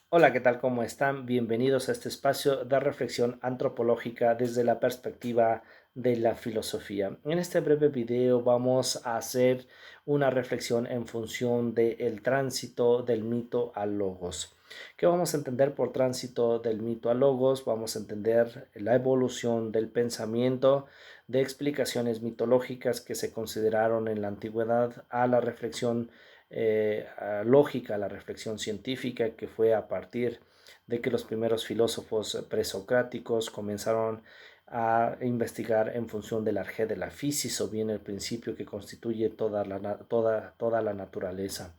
Hola, ¿qué tal? ¿Cómo están? Bienvenidos a este espacio de reflexión antropológica desde la perspectiva de la filosofía. En este breve video vamos a hacer una reflexión en función del tránsito del mito al logos. ¿Qué vamos a entender por tránsito del mito al logos? Vamos a entender la evolución del pensamiento de explicaciones mitológicas que se consideraron en la antigüedad a la reflexión lógica, la reflexión científica, que fue a partir de que los primeros filósofos presocráticos comenzaron a investigar en función del arjé de la physis, o bien el principio que constituye toda la naturaleza.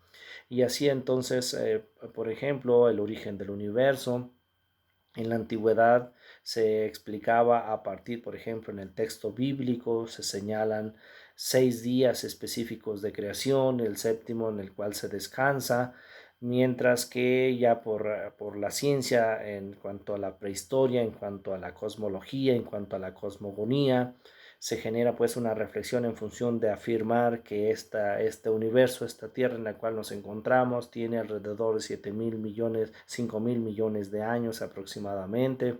Y así entonces, por ejemplo, el origen del universo, en la antigüedad se explicaba a partir, por ejemplo, en el texto bíblico se señalan 6 días específicos de creación, el séptimo en el cual se descansa, mientras que ya por la ciencia en cuanto a la prehistoria, en cuanto a la cosmología, en cuanto a la cosmogonía, se genera pues una reflexión en función de afirmar que este universo, esta tierra en la cual nos encontramos, tiene alrededor de 7.000 millones, 5.000 millones de años aproximadamente.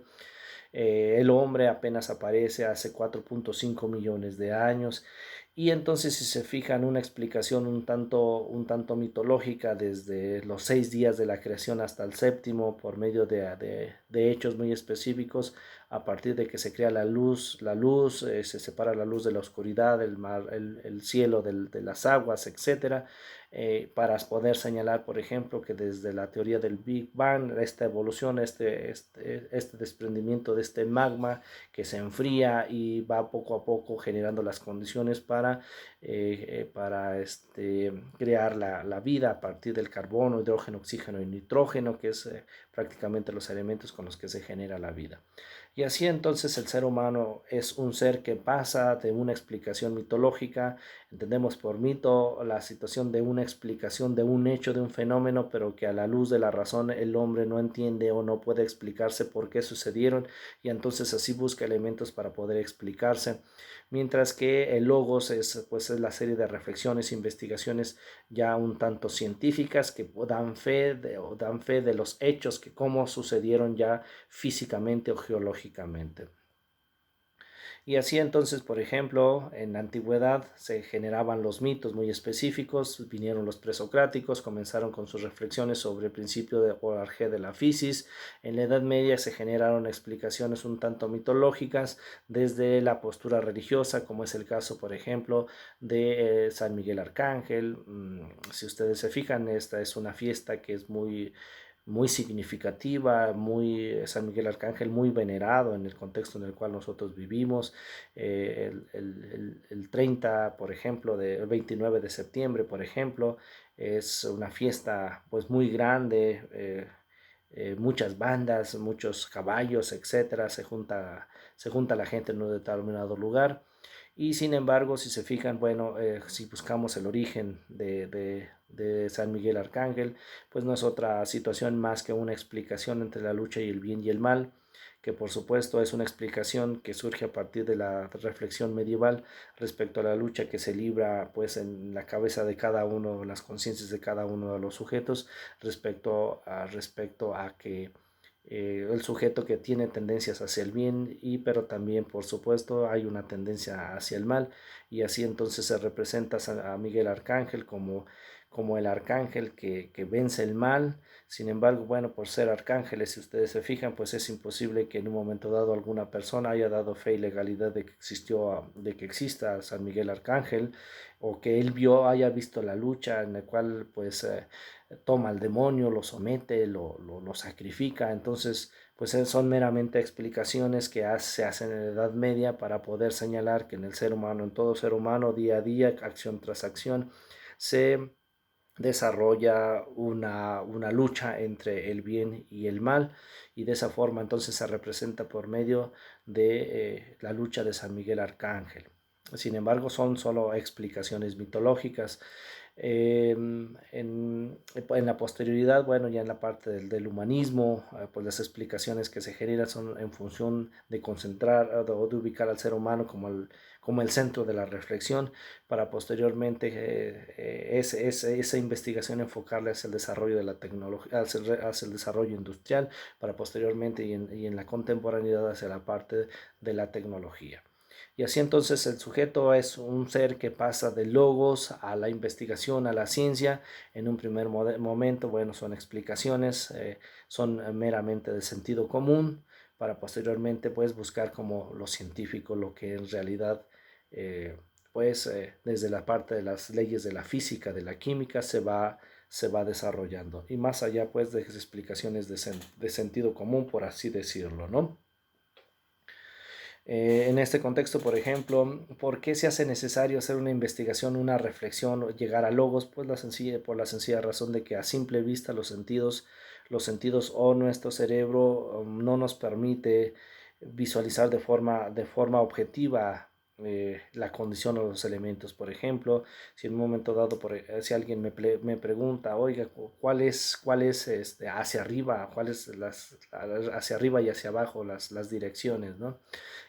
El hombre apenas aparece hace 4.5 millones de años. Y entonces, si se fijan, una explicación un tanto mitológica desde los 6 días de la creación hasta el séptimo, por medio de hechos muy específicos, a partir de que se crea la luz, se separa la luz de la oscuridad, el mar, el cielo de las aguas, etcétera, para poder señalar, por ejemplo, que desde la teoría del Big Bang, esta evolución, este desprendimiento de este magma que se enfría y va poco a poco generando las condiciones para crear la vida a partir del carbono, hidrógeno, oxígeno y nitrógeno, que es prácticamente los elementos con los que se genera la vida. Y así entonces el ser humano es un ser que pasa de una explicación mitológica. Entendemos por mito la situación de una explicación de un hecho, de un fenómeno, pero que a la luz de la razón el hombre no entiende o no puede explicarse por qué sucedieron, y entonces así busca elementos para poder explicarse. Mientras que el logos pues, es la serie de reflexiones e investigaciones ya un tanto científicas que dan fe de los hechos, que cómo sucedieron ya físicamente o geológicamente. Y así entonces, por ejemplo, en la antigüedad se generaban los mitos muy específicos, vinieron los presocráticos, comenzaron con sus reflexiones sobre el principio de Orarge de la Fisis. En la Edad Media se generaron explicaciones un tanto mitológicas desde la postura religiosa, como es el caso, por ejemplo, de San Miguel Arcángel. Si ustedes se fijan, esta es una fiesta que es muy significativa, San Miguel Arcángel muy venerado en el contexto en el cual nosotros vivimos. El 30, por ejemplo, el 29 de septiembre, por ejemplo, es una fiesta pues muy grande, muchas bandas, muchos caballos, etcétera, se junta la gente en un determinado lugar. Y sin embargo, si se fijan, bueno, si buscamos el origen de San Miguel Arcángel, pues no es otra situación más que una explicación entre la lucha y el bien y el mal, que por supuesto es una explicación que surge a partir de la reflexión medieval respecto a la lucha que se libra pues en la cabeza de cada uno, en las conciencias de cada uno de los sujetos, respecto a que el sujeto que tiene tendencias hacia el bien, pero también por supuesto hay una tendencia hacia el mal. Y así entonces se representa a Miguel Arcángel como el arcángel que vence el mal. Sin embargo, bueno, por ser arcángeles, si ustedes se fijan, pues es imposible que en un momento dado alguna persona haya dado fe y legalidad de que exista San Miguel Arcángel, o que él haya visto la lucha en la cual pues toma al demonio, lo somete, lo sacrifica. Entonces, pues son meramente explicaciones que se hacen en la Edad Media para poder señalar que en el ser humano, en todo ser humano, día a día, acción tras acción, se desarrolla una lucha entre el bien y el mal, y de esa forma entonces se representa por medio de la lucha de San Miguel Arcángel. Sin embargo, son solo explicaciones mitológicas. En la posterioridad, bueno, ya en la parte del humanismo, pues las explicaciones que se generan son en función de concentrar o de ubicar al ser humano como el centro de la reflexión, para posteriormente esa investigación enfocarla hacia el desarrollo de la tecnología, hacia el desarrollo industrial, para posteriormente y en la contemporaneidad hacia la parte de la tecnología. Y así entonces el sujeto es un ser que pasa de logos a la investigación, a la ciencia. En un primer momento, bueno, son explicaciones, son meramente de sentido común, para posteriormente pues buscar como lo científico, lo que en realidad desde la parte de las leyes de la física, de la química, se va desarrollando. Y más allá pues de explicaciones de sentido común, por así decirlo, ¿no? En este contexto, por ejemplo, ¿por qué se hace necesario hacer una investigación, una reflexión o llegar a logos? Pues por la sencilla razón de que a simple vista los sentidos o nuestro cerebro no nos permite visualizar de forma objetiva la condición o los elementos. Por ejemplo, si en un momento dado, si alguien me pregunta, oiga, cuál es hacia arriba, hacia arriba y hacia abajo las direcciones, ¿no?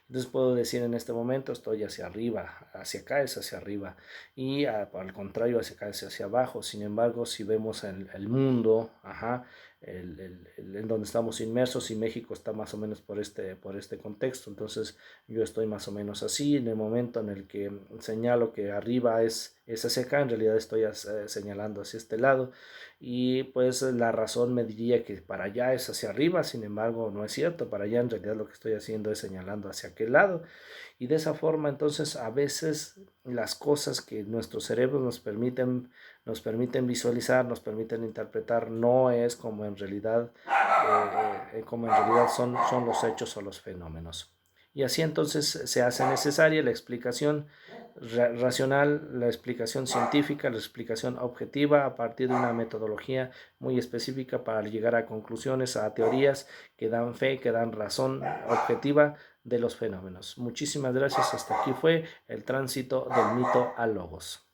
Entonces puedo decir en este momento estoy hacia arriba, hacia acá es hacia arriba y al contrario hacia acá es hacia abajo. Sin embargo, si vemos el mundo, ajá, en donde estamos inmersos y México está más o menos por este contexto, entonces yo estoy más o menos así. En el momento en el que señalo que arriba es hacia acá, en realidad estoy señalando hacia este lado y pues la razón me diría que para allá es hacia arriba, sin embargo no es cierto, para allá en realidad lo que estoy haciendo es señalando hacia aquel lado y de esa forma entonces a veces las cosas que nuestros cerebros nos permiten visualizar, nos permiten interpretar, no es como en realidad son los hechos o los fenómenos. Y así entonces se hace necesaria la explicación racional, la explicación científica, la explicación objetiva a partir de una metodología muy específica para llegar a conclusiones, a teorías que dan fe, que dan razón objetiva de los fenómenos. Muchísimas gracias. Hasta aquí fue el tránsito del mito al logos.